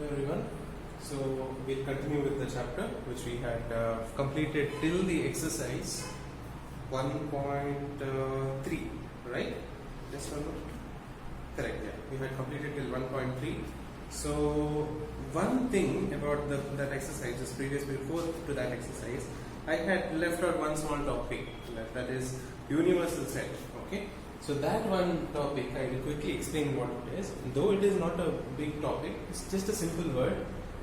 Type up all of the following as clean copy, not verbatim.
Hello everyone. So we'll continue with the chapter which we had completed till the exercise 1.3, right? Just one more. Correct, yeah. We had completed till 1.3. So one thing about that exercise, just before to that exercise, I had left out one small topic, that is universal set. Okay. So that one topic I will quickly explain what it is. Though it is not a big topic, it's just a simple word.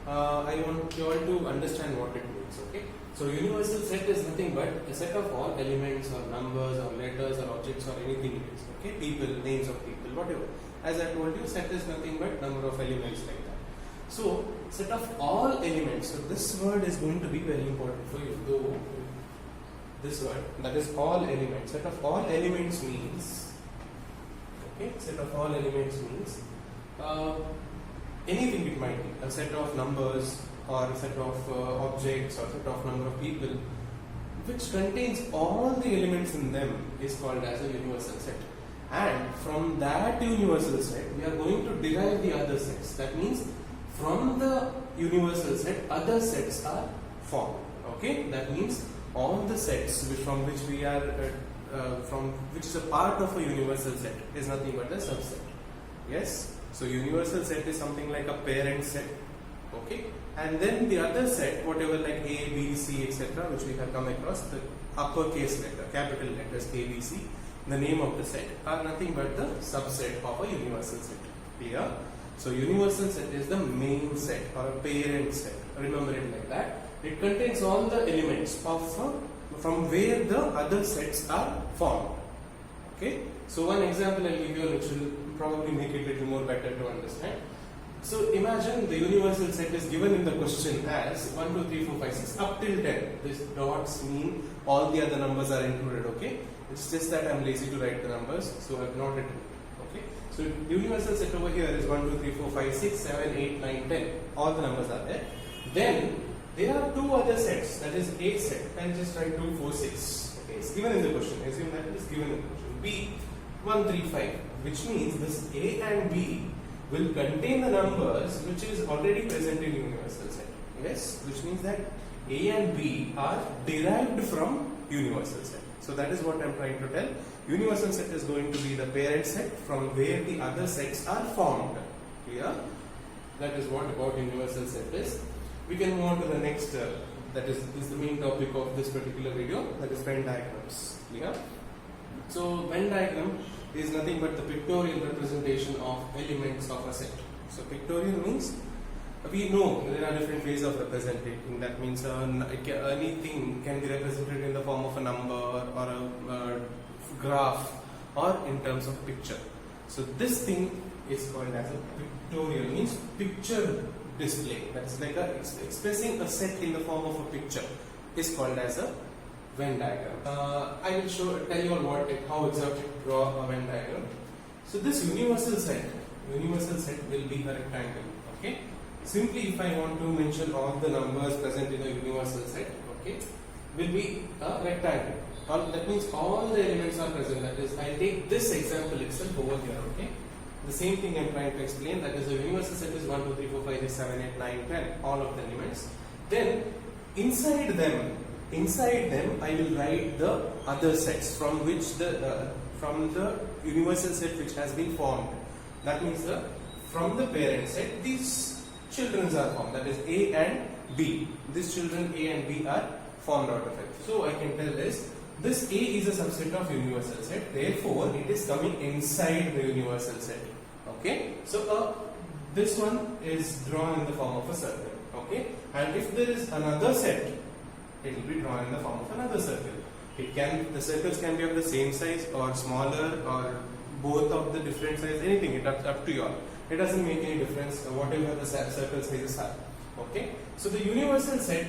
I want you all to understand what it means. Okay. So universal set is nothing but a set of all elements or numbers or letters or objects or anything it is. Okay. People, names of people, whatever. As I told you, set is nothing but number of elements like that. So set of all elements. So this word is going to be very important for you. Though this word, that is all elements. Set of all elements means. Okay, set of all elements means anything it might be, a set of numbers or a set of objects or a set of number of people which contains all the elements in them is called as a universal set. And from that universal set we are going to derive the other sets. That means from the universal set other sets are formed. Okay, that means all the sets from which we are from which is a part of a universal set is nothing but a subset. Yes, so universal set is something like a parent set. Okay, and then the other set, whatever like A, B, C, etc., which we have come across, the uppercase letter, capital letters A, B, C, the name of the set are nothing but the subset of a universal set. Clear? So universal set is the main set or a parent set. Remember it like that. It contains all the elements of from where the other sets are formed. Okay. So one example I'll give you which will probably make it a little more better to understand. So imagine the universal set is given in the question as 1, 2, 3, 4, 5, 6 up till 10. These dots mean all the other numbers are included. Okay. It's just that I'm lazy to write the numbers, so I've not written it. Okay. So universal set over here is 1, 2, 3, 4, 5, 6, 7, 8, 9, 10. All the numbers are there. Then there are two other sets, that is A set. I'll just write 2, 4, 6. Okay, it's given in the question. Assume that it is given in the question. B 1, 3, 5, which means this A and B will contain the numbers which is already present in universal set. Yes, which means that A and B are derived from universal set. So that is what I'm trying to tell. Universal set is going to be the parent set from where the other sets are formed. Clear? That is what about universal set is. We can move on to the next, that is the main topic of this particular video, that is Venn diagrams. Clear? So Venn diagram is nothing but the pictorial representation of elements of a set. So pictorial means we know there are different ways of representing. That means anything can be represented in the form of a number or a graph or in terms of picture. So this thing is called as a pictorial, means picture display. That's like expressing a set in the form of a picture is called as a Venn diagram. I will tell you all how exactly to draw a Venn diagram. So this universal set will be a rectangle. Okay. Simply, if I want to mention all the numbers present in a universal set, okay, will be a rectangle. That means all the elements are present. That is, I take this example itself over here. Okay. The same thing I am trying to explain, that is the universal set is 1, 2, 3, 4, 5, 6, 7, 8, 9, 10, all of the elements. Then inside them I will write the other sets from which from the universal set which has been formed. That means from the parent set these children are formed, that is A and B. These children A and B are formed out of it. So I can tell this A is a subset of universal set, therefore it is coming inside the universal set. Okay, so this one is drawn in the form of a circle. Okay, and if there is another set, it will be drawn in the form of another circle. The circles can be of the same size or smaller or both of the different size, anything. It's up to you all. It doesn't make any difference whatever the circle sizes are. Okay, so the universal set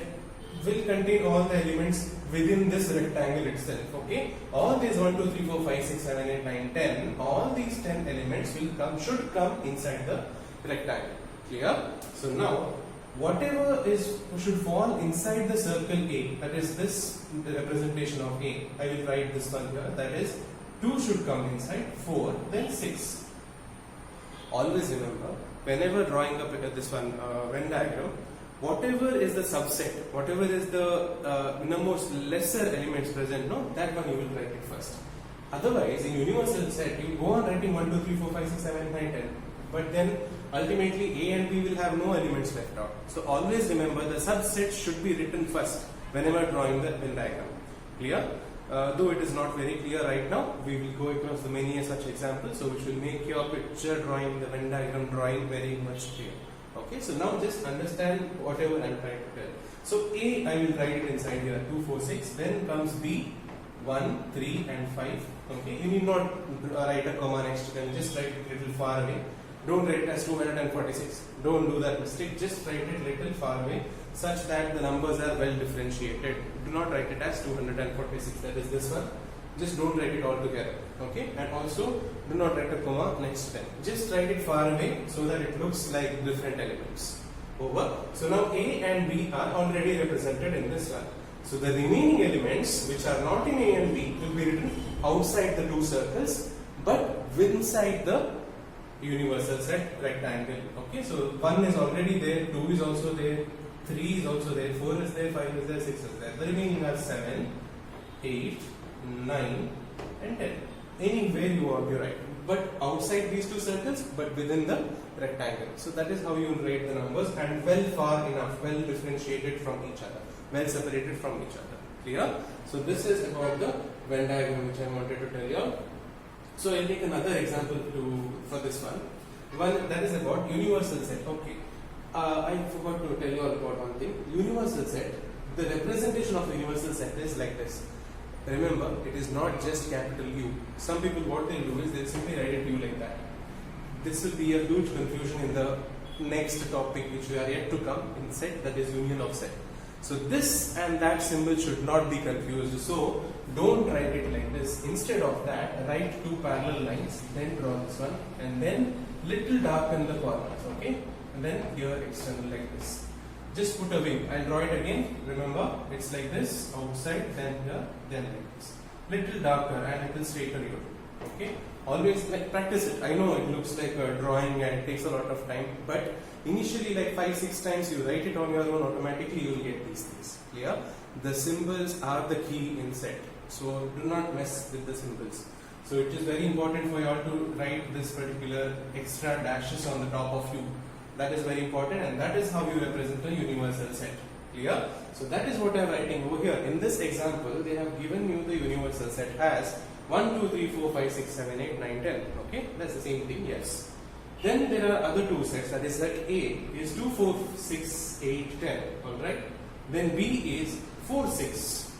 will contain all the elements within this rectangle itself. Okay, all these 1, 2, 3, 4, 5, 6, 7, 8, 9, 10, all these 10 elements should come inside the rectangle. Clear? So now whatever should fall inside the circle A, that is this representation of A, I will write this one here, that is 2 should come inside, 4, then 6. Always remember, whenever drawing up this one Venn diagram, whatever is the subset, whatever is the most lesser elements present, no, that one you will write it first. Otherwise, in universal set, you go on writing 1, 2, 3, 4, 5, 6, 7, 8, 9, 10. But then ultimately A and B will have no elements left out. So always remember the subset should be written first whenever drawing the Venn diagram. Clear? Though it is not very clear right now, we will go across the many such examples, so which will make your picture drawing, the Venn diagram drawing very much clear. Okay, so now just understand whatever I am trying to tell. So A, I will write it inside here 2, 4, 6. Then comes B, 1, 3 and 5. Okay, you need not write a comma next to them, just write it little far away. Don't write it as 246. Don't do that mistake. Just write it little far away such that the numbers are well differentiated. Do not write it as 246. That is this one. Just don't write it all together. Okay, and also do not write a comma next to them. Just write it far away so that it looks like different elements. Over. So now A and B are already represented in this one. So the remaining elements which are not in A and B will be written outside the two circles but inside the universal set rectangle. Okay, so 1 is already there, 2 is also there, 3 is also there, 4 is there, 5 is there, 6 is there. The remaining are 7, 8, 9 and 10. Anywhere you want to write. But outside these two circles, but within the rectangle. So that is how you will write the numbers, and well far enough, well differentiated from each other, well separated from each other. Clear? So this is about the Venn diagram which I wanted to tell you. So I'll take another example for this one. One that is about universal set. Okay. I forgot to tell you all about one thing. Universal set, the representation of universal set is like this. Remember, it is not just capital U. Some people, what they do is they simply write it U like that. This will be a huge confusion in the next topic which we are yet to come in set, that is union of set. So this and that symbol should not be confused. So don't write it like this. Instead of that, write two parallel lines, then draw this one, and then little darken the corners. Okay, and then here external like this. Just put a wing. I'll draw it again. Remember, it's like this, outside, then here, then like this. Little darker and little straighter you do. Okay? Always like practice it. I know it looks like a drawing and it takes a lot of time, but initially like 5-6 times you write it on your own, automatically you will get these things. Clear? The symbols are the key in set. So do not mess with the symbols. So it is very important for you all to write this particular extra dashes on the top of U. That is very important, and that is how you represent a universal set. Clear? So that is what I am writing over here. In this example, they have given you the universal set as 1, 2, 3, 4, 5, 6, 7, 8, 9, 10. Okay? That's the same thing, yes. Then there are other two sets, that is set A is 2, 4, 6, 8, 10. Alright? Then B is 4, 6.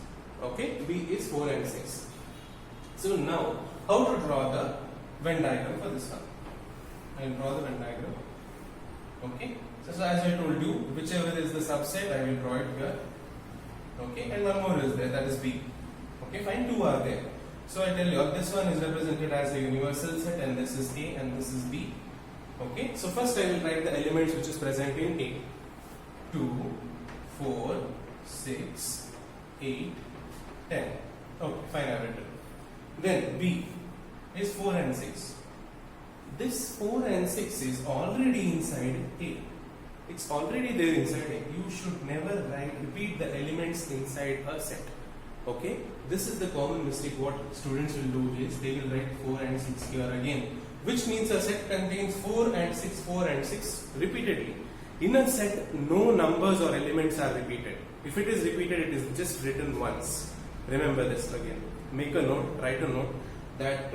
Okay? B is 4 and 6. So now, how to draw the Venn diagram for this one? I will draw the Venn diagram. Okay, so as I told you, whichever is the subset, I will draw it here. Okay, and one more is there, that is B. Okay, fine, two are there. So I tell you, this one is represented as a universal set, and this is A, and this is B. Okay, so first I will write the elements which is present in A. 2, 4, 6, 8, 10. Okay, fine, I have written. Then B is 4 and 6. This 4 and 6 is already inside A. It's already there inside A. You should never repeat the elements inside a set. Okay? This is the common mistake. What students will do is they will write 4 and 6 here again, which means a set contains 4 and 6, 4 and 6 repeatedly. In a set, no numbers or elements are repeated. If it is repeated, it is just written once. Remember this again. Make a note, write a note, that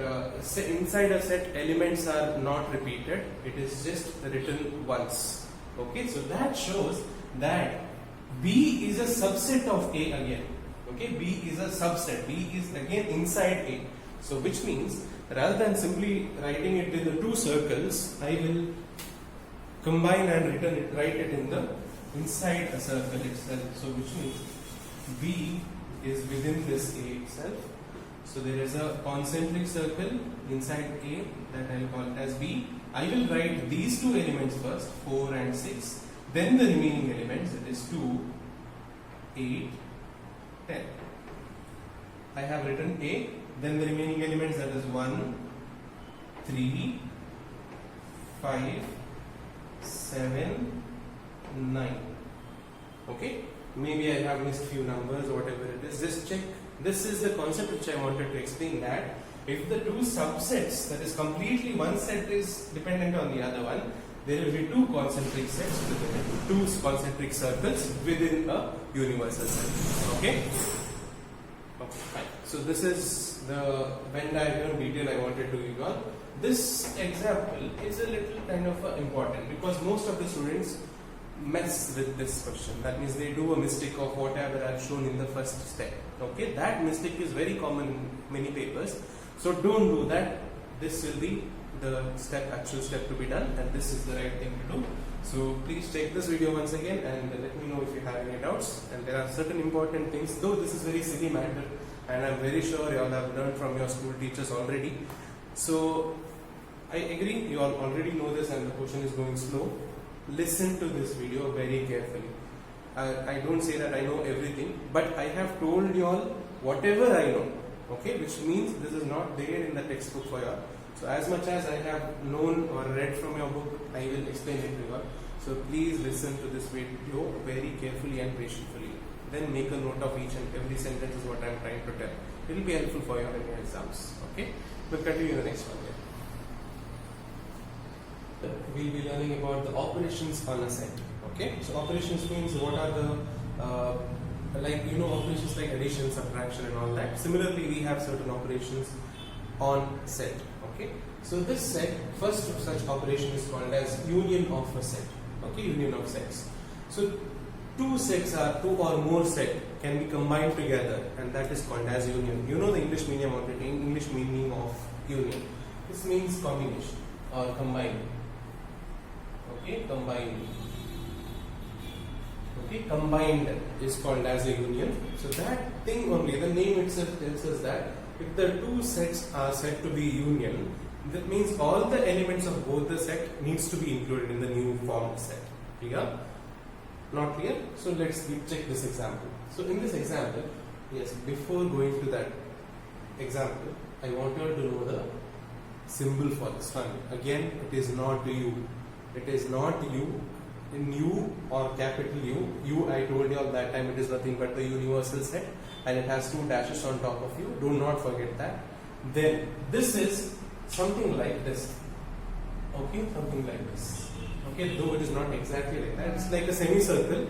inside a set elements are not repeated, it is just written once. Okay, so that shows that B is a subset of A again. Okay, B is a subset, B is again inside A. So which means rather than simply writing it in the two circles, I will combine and write it in the inside a circle itself. So which means B is within this A itself. So there is a concentric circle inside A that I will call it as B. I will write these two elements first, 4 and 6. Then the remaining elements, that is 2, 8, 10. I have written A. Then the remaining elements, that is 1, 3, 5, 7, 9. Okay, maybe I have missed few numbers or whatever it is. Just check. This is the concept which I wanted to explain, that if the two subsets, that is completely one set is dependent on the other one, there will be two concentric sets within it, two concentric circles within a universal set. Okay? Okay, fine. So this is the Venn diagram detail I wanted to give you all. This example is a little kind of important because most of the students mess with this question. That means they do a mistake of whatever I've shown in the first step. Okay, that mistake is very common in many papers. So don't do that. This will be the actual step to be done, and this is the right thing to do. So please check this video once again and let me know if you have any doubts. And there are certain important things, though this is very silly matter, and I'm very sure you all have learned from your school teachers already. So I agree, you all already know this and the question is going slow. Listen to this video very carefully. I don't say that I know everything, but I have told you all whatever I know, okay, which means this is not there in the textbook for you all. So as much as I have known or read from your book, I will explain it to you all. So please listen to this video very carefully and patiently. Then make a note of each and every sentence is what I am trying to tell. It will be helpful for you in your exams. Okay, we'll continue the next one here. We'll be learning about the operations on a set. Okay, so operations means what are the operations like addition, subtraction and all that. Similarly, we have certain operations on set. Okay, so this set, first of such operation is called as union of a set. Okay, union of sets. So two sets are two or more set can be combined together, and that is called as union. You know the English meaning of union. This means combination or combining. Okay, combined. Okay, combined is called as a union. So that thing only, the name itself tells us that if the two sets are said to be union, that means all the elements of both the set needs to be included in the new formed set. Clear? Not clear? So let's check this example. So in this example, yes, before going to that example, I want you all to know the symbol for this one. Again, it is not U. It is not U. In U or capital U, U I told you all that time it is nothing but the universal set, and it has two dashes on top of U. Do not forget that. Then this is something like this. Okay, something like this. Okay, though it is not exactly like that. It's like a semicircle.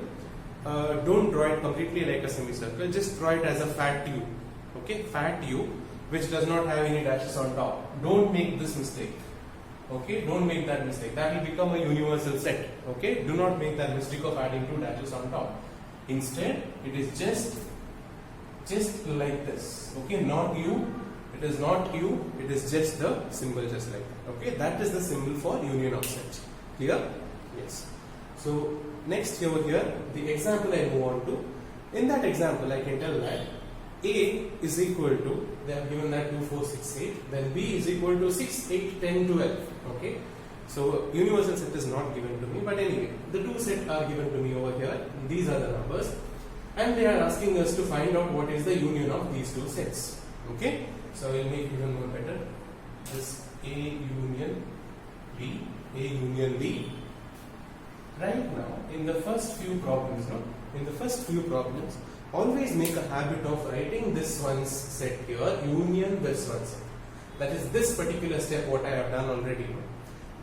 Don't draw it completely like a semicircle. Just draw it as a fat U. Okay, fat U, which does not have any dashes on top. Don't make this mistake. Okay, don't make that mistake. That will become a universal set. Okay, do not make that mistake of adding two dashes on top. Instead, it is just like this. Okay, not U. It is not U. It is just the symbol, just like that. Okay, that is the symbol for union of set. Clear? Yes. So next over here, the example I move on to. In that example, I can tell that A is equal to, they have given that 2, 4, 6, 8. Then B is equal to 6, 8, 10, 12. Okay. So universal set is not given to me, but anyway, the two sets are given to me over here. These are the numbers, and they are asking us to find out what is the union of these two sets. Okay. So I will make even more better. This A union B, A union B. Right now, in the first few problems, always make a habit of writing this one's set here, union this one's set. That is this particular step what I have done already.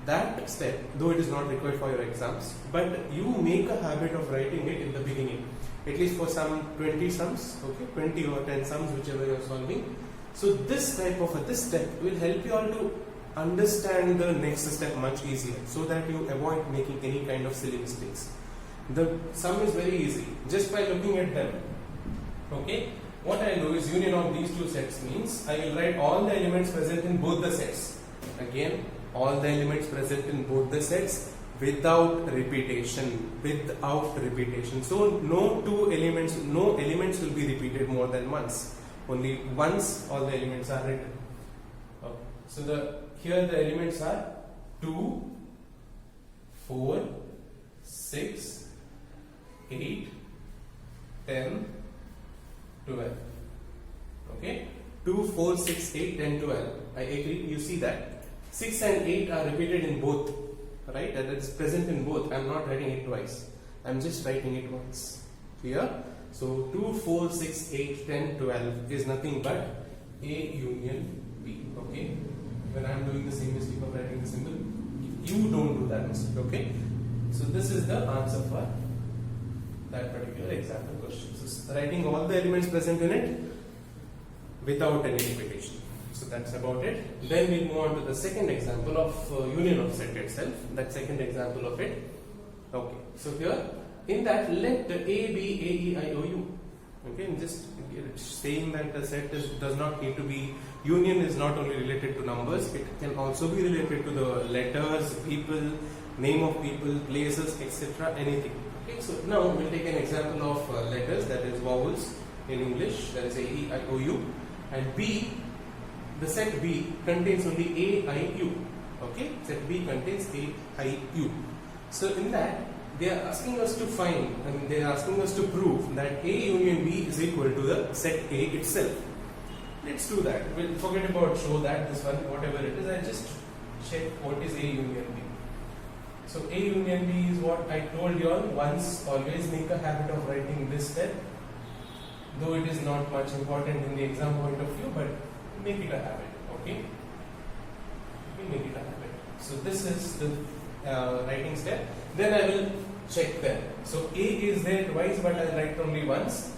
That step, though it is not required for your exams, but you make a habit of writing it in the beginning. At least for some 20 sums, okay, 20 or 10 sums, whichever you are solving. So this type of this step will help you all to understand the next step much easier, so that you avoid making any kind of silly mistakes. The sum is very easy, just by looking at them. Okay, what I do is union of these two sets means I will write all the elements present in both the sets. Again, all the elements present in both the sets without repetition. So no elements will be repeated more than once. Only once all the elements are written. Okay. So here the elements are 2, 4, 6, 8, 10, 12. Okay, 2, 4, 6, 8, 10, 12. I agree. You see that 6 and 8 are repeated in both. right? That it's present in both. I'm not writing it twice. I'm just writing it once. Clear? So 2, 4, 6, 8, 10, 12 is nothing but A union B. Okay? When I'm doing the same mistake of writing the symbol, you don't do that mistake. Okay? So this is the answer for that particular example question. So writing all the elements present in it without any repetition. So that's about it. Then we move on to the second example of union of set itself. That second example of it. Okay. So here in that, let A be A, E, I, O, U. Okay, and just saying that the set does not need to be, union is not only related to numbers, it can also be related to the letters, people, name of people, places, etc. anything. Okay, so now we'll take an example of letters, that is vowels in English, that is A, E, I, O, U, and B, the set B contains only A, I, U. Okay, set B contains A, I, U. So in that, they are asking us to find, and they are asking us to prove that A union B is equal to the set A itself. Let's do that. We'll forget about show that, this one, whatever it is. I just check what is A union B. So A union B is what I told you all. Once, always make a habit of writing this step. Though it is not much important in the exam point of view, but make it a habit. Okay? Make it a habit. So this is the writing step. Then I will check them. So A is there twice, but I write only once.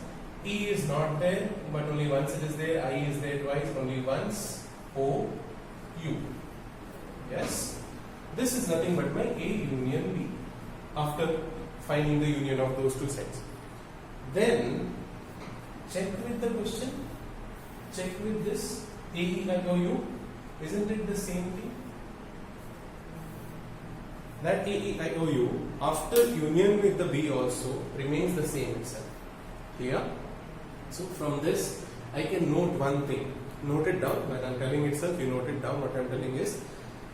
E is not there, but only once it is there. I is there twice, only once. O, U. Yes. This is nothing but my A union B. After finding the union of those two sets. Then check with the question. Check with this A, E, I, O, U. Isn't it the same thing? That A, E, I, O, U after union with the B also remains the same itself. Clear? So from this I can note one thing. Note it down. When I'm telling itself, you note it down. What I'm telling is,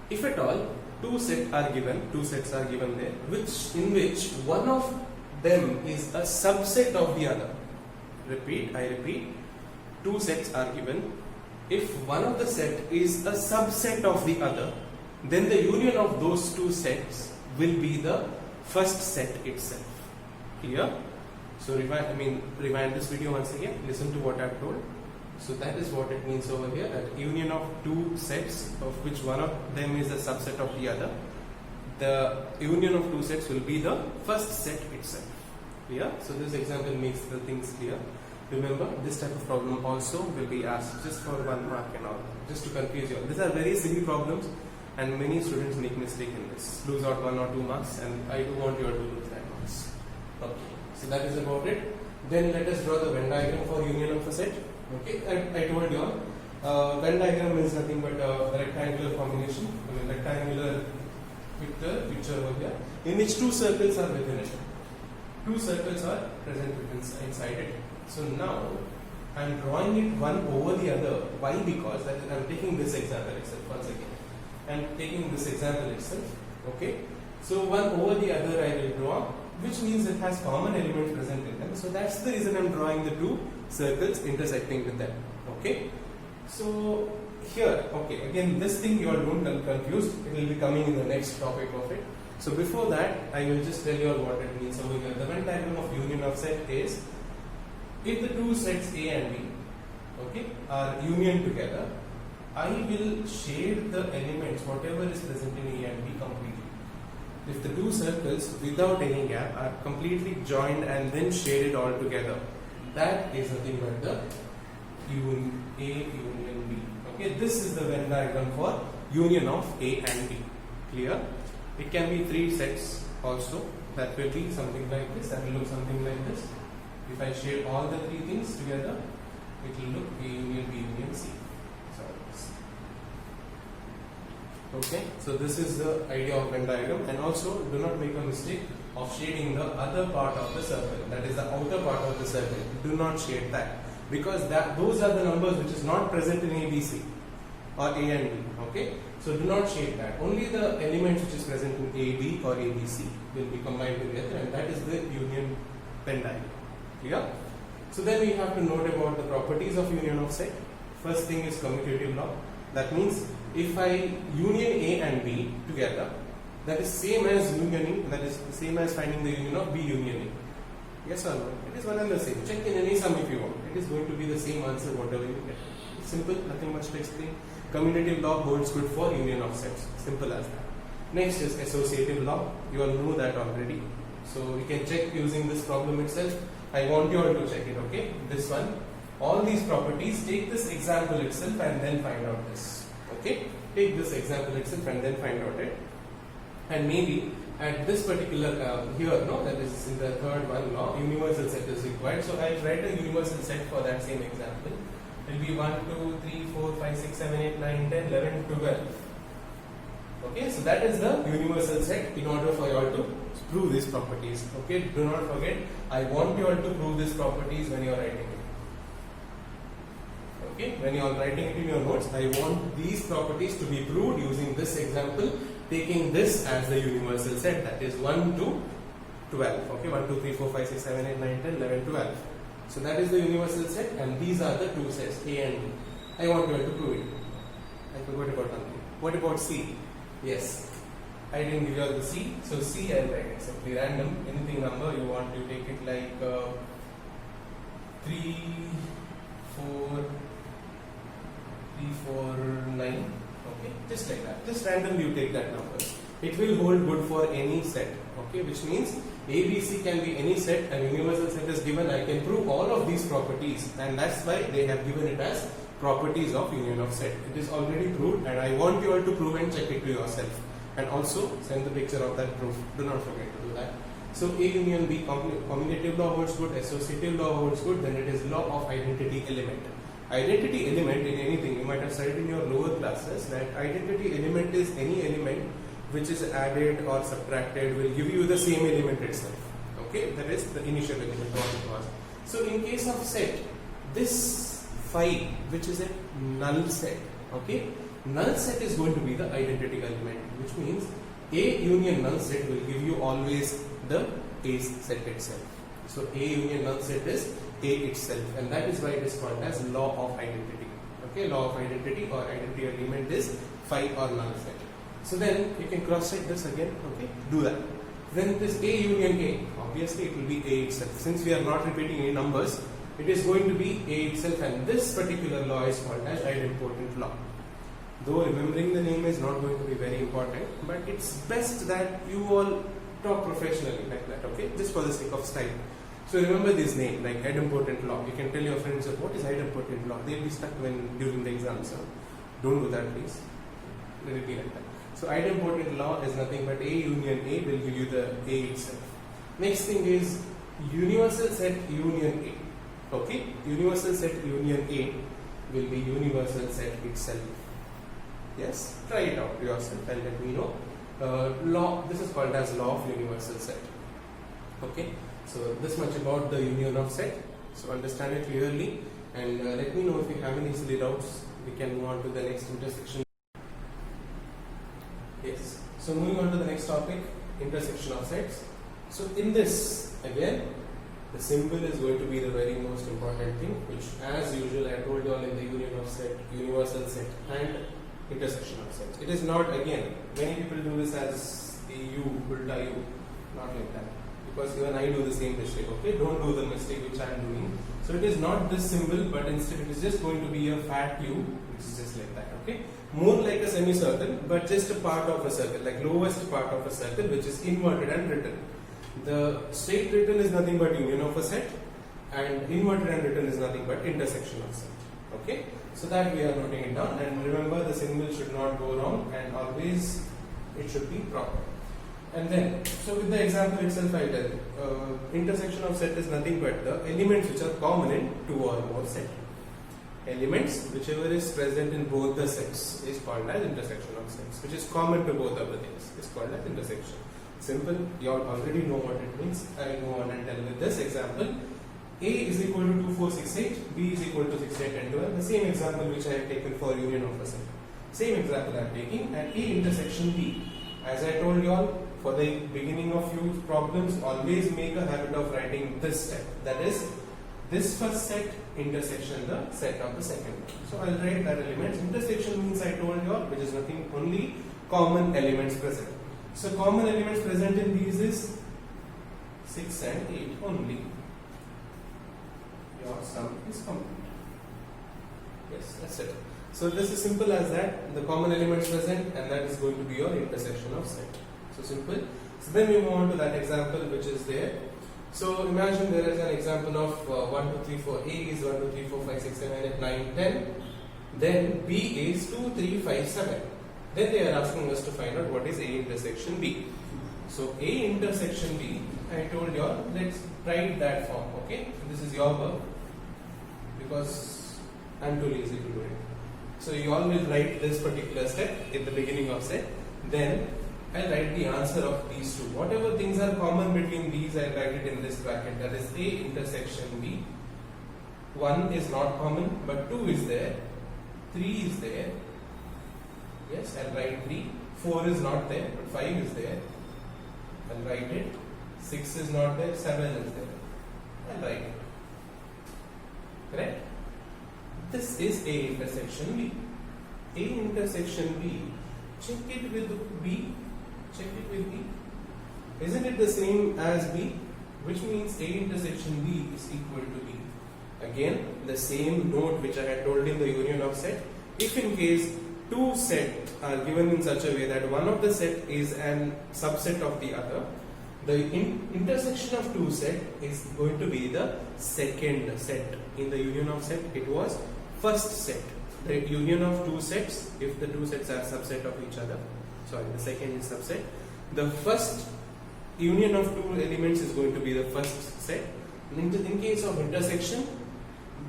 if at all two sets are given there, in which one of them is a subset of the other. I repeat, two sets are given. If one of the set is a subset of the other, then the union of those two sets will be the first set itself. Clear? So rewind this video once again. Listen to what I've told. So that is what it means over here, that union of two sets of which one of them is a subset of the other. The union of two sets will be the first set itself. Clear? So this example makes the things clear. Remember, this type of problem also will be asked just for 1 mark and all, just to confuse you. These are very silly problems. And many students make mistake in this, lose out 1 or 2 marks, and I do want you to lose that marks. Okay, so that is about it. Then let us draw the Venn diagram for union of a set. Okay, I told you all, Venn diagram is nothing but a rectangular combination, rectangular picture over here, in which two circles are within it. Two circles are present inside it. So now I am drawing it one over the other. Why? Because I am taking this example itself once again. And taking this example itself, okay. So one over the other I will draw, which means it has common elements present in them. So that's the reason I'm drawing the two circles intersecting with them. Okay. So here, okay, again this thing you all don't get confused. It will be coming in the next topic of it. So before that, I will just tell you all what it means over here. The Venn diagram of union of set is, if the two sets A and B, okay, are union together, I will shade the elements, whatever is present in A and B, completely. If the two circles without any gap are completely joined and then shaded all together, that is nothing but the A union B. Okay, this is the Venn diagram for union of A and B. Clear? It can be 3 sets also. That will be something like this. That will look something like this. If I shade all the 3 things together, it will look A union B union C. Okay, so this is the idea of Venn diagram, and also do not make a mistake of shading the other part of the circle, that is the outer part of the circle. Do not shade that, because those are the numbers which is not present in ABC or A and B. Okay, so do not shade that. Only the elements which is present in AB or ABC will be combined together, and that is the union Venn diagram. Clear? So then we have to note about the properties of union of set. First thing is commutative law. That means if I union A and B together, that is same as unioning, that is the same as finding the union of B union A. Yes or no? It is one and the same. Check in any sum if you want. It is going to be the same answer whatever you get. It's simple, nothing much to explain. Commutative law holds good for union of sets. Simple as that. Next is associative law. You all know that already. So we can check using this problem itself. I want you all to check it, okay? This one. All these properties, take this example itself and then find out this. Okay? Take this example itself and then find out it. And maybe at this particular here, no, that is in the third one law, universal set is required. So I'll write a universal set for that same example. It will be 1, 2, 3, 4, 5, 6, 7, 8, 9, 10, 11, 12. Okay, so that is the universal set in order for you all to prove these properties. Okay, do not forget, I want you all to prove these properties when you are writing it. Okay, when you are writing it in your notes, I want these properties to be proved using this example, taking this as the universal set, that is 1 to 12. Okay, 1, 2, 3, 4, 5, 6, 7, 8, 9, 10, 11, 12. So that is the universal set, and these are the two sets, A and B. I want you all to prove it. I forgot about something. What about C? Yes, I didn't give you all the C. So C I'll write it simply random. Anything number you want, you take it like 3, 4, 9. Okay, just like that. Just randomly you take that number. It will hold good for any set. Okay, which means ABC can be any set, and universal set is given. I can prove all of these properties, and that's why they have given it as properties of union of set. It is already proved, and I want you all to prove and check it to yourself, and also send the picture of that proof. Do not forget to do that. So A union B, commutative law holds good, associative law holds good, then it is law of identity element. Identity element in anything, you might have studied in your lower classes that identity element is any element which is added or subtracted will give you the same element itself. Okay, that is the initial element what it was. So in case of set, this phi, which is a null set, okay, null set is going to be the identity element, which means A union null set will give you always the A set itself. So A union null set is A itself, and that is why it is called as law of identity. Okay, law of identity or identity element is phi or null set. So then you can cross check this again. Okay, do that. Then this A union A, obviously it will be A itself. Since we are not repeating any numbers, it is going to be A itself, and this particular law is called as idempotent law. Though remembering the name is not going to be very important, but it's best that you all talk professionally like that. Okay, just for the sake of style. So remember this name, like idempotent law. You can tell your friends, what is idempotent law? They'll be stuck during the exam. So don't do that, please. Let it be like that. So idempotent law is nothing but A union A will give you the A itself. Next thing is universal set union A. Okay, universal set union A will be universal set itself. Yes, try it out yourself and let me know. Law. This is called as law of universal set. Okay. So this much about the union of set. So understand it clearly, and let me know if you have any silly doubts. We can move on to the next intersection. Yes. So moving on to the next topic, intersection of sets. So in this, again, the symbol is going to be the very most important thing, which as usual I told you all in the union of set, universal set and intersection of sets. It is not, again, many people do this as the U, ulta U, not like that. Because even I do the same mistake, okay? Don't do the mistake which I am doing. So it is not this symbol, but instead it is just going to be a fat U, which is just like that, okay? More like a semicircle, but just a part of a circle, like lowest part of a circle, which is inverted and written. The straight written is nothing but union of a set, and inverted and written is nothing but intersection of set, okay? So that we are noting it down, and remember the symbol should not go wrong, and always it should be proper. And then, so with the example itself I tell, intersection of set is nothing but the elements which are common in two or more sets. Elements, whichever is present in both the sets, is called as intersection of sets, which is common to both of the things, is called as intersection. Simple, you all already know what it means. I will go on and tell with this example. A is equal to 2, 4, 6, 8, B is equal to 6, 8, and 12. The same example which I have taken for union of a set. Same example I am taking, and A intersection B. As I told you all, for the beginning of few problems, always make a habit of writing this step. That is, this first set intersection the set of the second one. So I'll write that elements. Intersection means I told you all, which is nothing, only common elements present. So common elements present in these is 6 and 8 only. Your sum is complete. Yes, that's it. So this is simple as that. The common elements present, and that is going to be your intersection of set. So simple. So then we move on to that example which is there. So imagine there is an example of 1, 2, 3, 4. A is 1, 2, 3, 4, 5, 6, 7, 8, 9, 10. Then B is 2, 3, 5, 7. Then they are asking us to find out what is A intersection B. So A intersection B, I told you all, let's write that form. Okay, this is your work because I'm too lazy to do it. So you all will write this particular step in the beginning of set. Then I'll write the answer of these two. Whatever things are common between these, I'll write it in this bracket. That is A intersection B. 1 is not common, but 2 is there. 3 is there. Yes, I'll write 3. 4 is not there, but 5 is there. I'll write it. 6 is not there, 7 is there. I'll write it. Correct? This is A intersection B. A intersection B. Check it with B. Check it with B. Isn't it the same as B? Which means A intersection B is equal to B. Again, the same note which I had told in the union of set. If in case two sets are given in such a way that one of the set is an subset of the other, the intersection of two set is going to be the second set. In the union of set, it was first set. The union of two sets, if the two sets are subset of each other, sorry, the second is subset. The first union of two elements is going to be the first set. In case of intersection,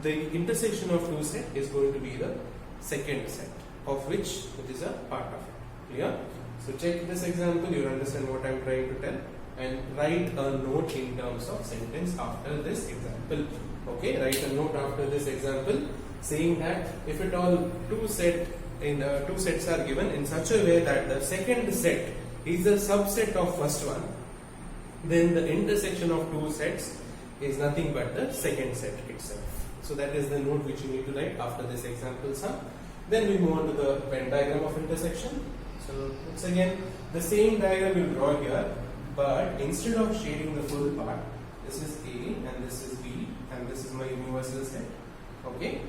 the intersection of two set is going to be the second set, of which it is a part of it. Clear? So check this example, you understand what I am trying to tell, and write a note in terms of sentence after this example. Okay, write a note after this example saying that if at all two sets are given in such a way that the second set is a subset of first one, then the intersection of two sets is nothing but the second set itself. So that is the note which you need to write after this example sum. Then we move on to the Venn diagram of intersection. So it's again the same diagram we will draw here, but instead of shading the full part, this is A and this is B and this is my universal set. Okay.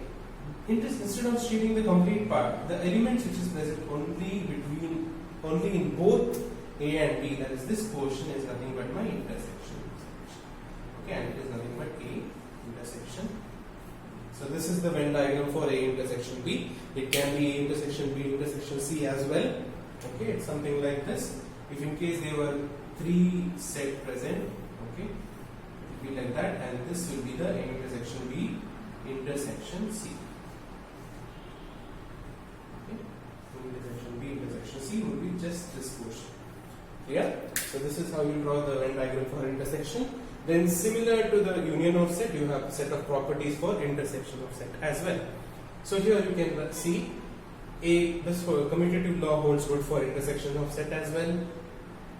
Instead of shading the complete part, the elements which is present only in both A and B, that is this portion, is nothing but my intersection. Okay, and it is nothing but A intersection. So this is the Venn diagram for A intersection B. It can be A intersection B intersection C as well. Okay, it's something like this. If in case there were three sets present, okay, it will be like that, and this will be the A intersection B intersection C. Intersection B intersection C would be just this portion. Yeah. So this is how you draw the Venn diagram for intersection. Then similar to the union of set, you have a set of properties for intersection of set as well. So here you can see this commutative law holds good for intersection of set as well.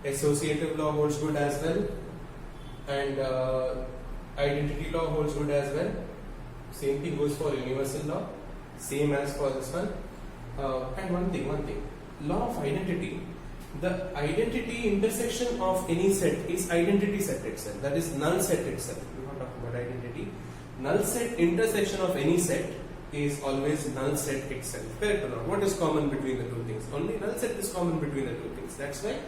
Associative law holds good as well, and identity law holds good as well. Same thing goes for universal law. Same as for this one. And one thing, law of identity. The identity intersection of any set is identity set itself. That is null set itself. We are not talking about identity. Null set intersection of any set is always null set itself. Correct or not? What is common between the two things? Only null set is common between the two things. That's why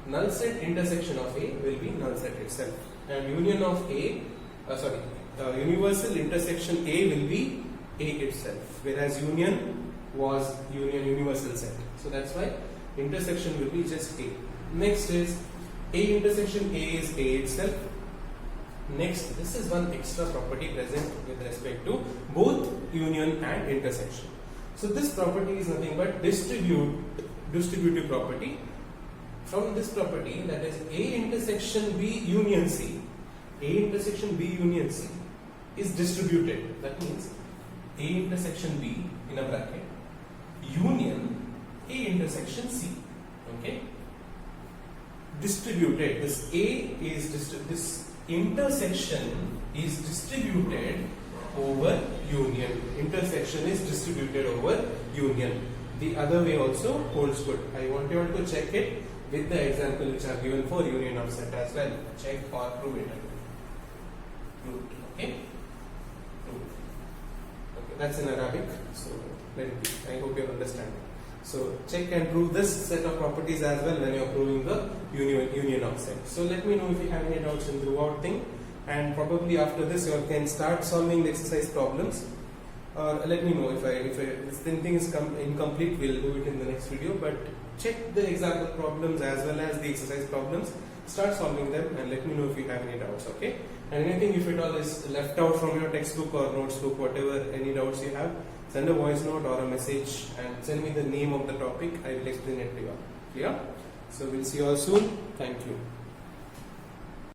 null set intersection of A will be null set itself. And union of universal intersection A will be A itself. Whereas union was universal set. So that's why intersection will be just A. Next is A intersection A is A itself. Next, this is one extra property present with respect to both union and intersection. So this property is nothing but distributive property. From this property, that is A intersection B union C, A intersection B union C is distributed. That means A intersection B in a bracket union A intersection C. Okay, distributed. This A is this intersection is distributed over union. Intersection is distributed over union. The other way also holds good. I want you all to check it. with the example which are given for union of set as well. Check or prove it. Proved. Okay. Proved. Okay, that's in Arabic. So let it be. I hope you understand. So check and prove this set of properties as well when you are proving the union of set. So let me know if you have any doubts in throughout thing, and probably after this you can start solving the exercise problems. Or let me know if this thing is incomplete. We'll do it in the next video. But check the example problems as well as the exercise problems. Start solving them and let me know if you have any doubts. Okay. And anything if it all is left out from your textbook or notes book, whatever any doubts you have, send a voice note or a message and send me the name of the topic. I will explain it to you. Clear? So we'll see you all soon. Thank you.